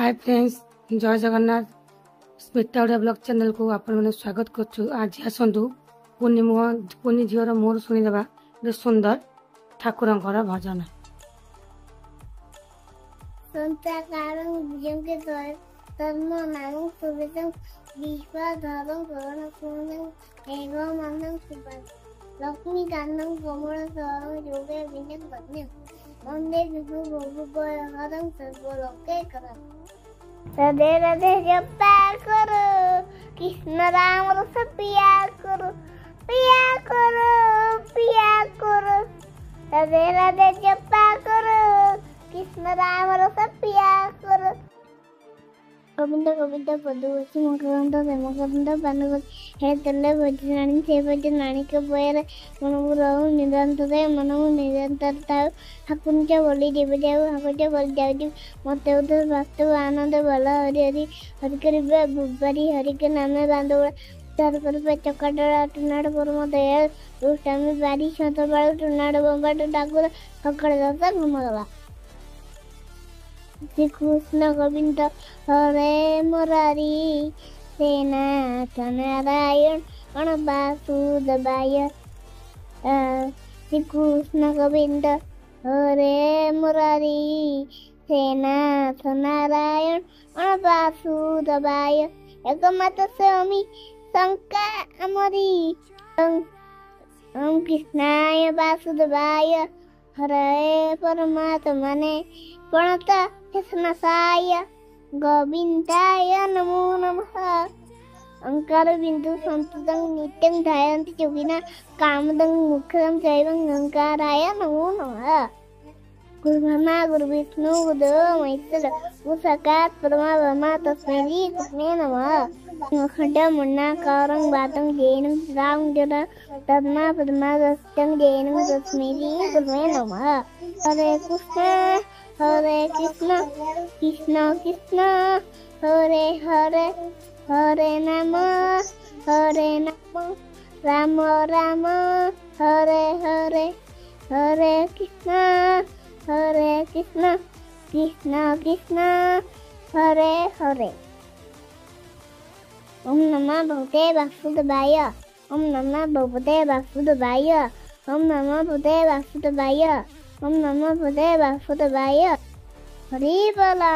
Hi friends, जय Jagannath. Smita Odia blog channel को आपण स्वागत करूँ। आज आसतु पुनी झीर मोहर शुणिदेवा गोटे सुंदर ठाकुरंकर भजन। लक्ष्मी कांदं कमल योगे विनय वंदे विभु बहु सर्वलोके करं। राधे राधे जपा करो कृष्ण राम रस पिया करो पिया करो। राधे राधे जपा करो कृष्ण राम रस पिया करो। गोविंद गोविंद पदुवची मकरंद प्रेमकरंद पानुवत हे तल्ले भजनानी से भजनानी के बोयर मनमु रहु निरंतर मनमु निरंतरता ठाकुरच्या बोली देव देव ठाकुरच्या बोली देव मते उधर वास्तव आनंद भला हरि हरि हरि करिबे बुबारी हरि के नामे बांधोड़ा चार कर पे चक्कड़ड़ा टुनाड़ परम दयाल दुष्टामी बारी संत बाल टुनाड़ बंगाट ठाकुर फकड़ दाता घुमगला। श्री कृष्ण गोविंद हरे मुरारी सेनाथ नारायण वासुदेवाय। श्री कृष्ण गोविंद हरे मुरारी सेनाथ नारायण वासुदेवाय। एकमात स्वामी शंका अमरी ओम कृष्णाय वासुदेवाय हरे परमात्मने प्रणता कृष्णसाय गोविंदाय नमो नमः। अंकार बिंदु संततं नित्यं ध्यायन्ति योगिना कामदं मुखदं चैवं अंकाराय नमो नमः। गुरु ब्रह्मा गुरु विष्णु गुरुदेवो महेश्वर गुरु साक्षात् परब्रह्म तस्मै कृष्णे नमः। खंड मुन्नाकारं वातं जैनं राम जन तद्मा पद्मा दस्तं जैनं तस्मै गुरुवे नमः। हरे कृष्ण कृष्ण कृष्ण हरे हरे हरे नाम राम राम हरे हरे हरे कृष्ण कृष्ण कृष्ण हरे हरे। ओम नमः भगवते वासुदेवाय ओम नमः भगवते वासुदेवाय ओम नमः भगवते वासुदेवाय ओम नमः भगवते वासुदेवाय। हरि बोला।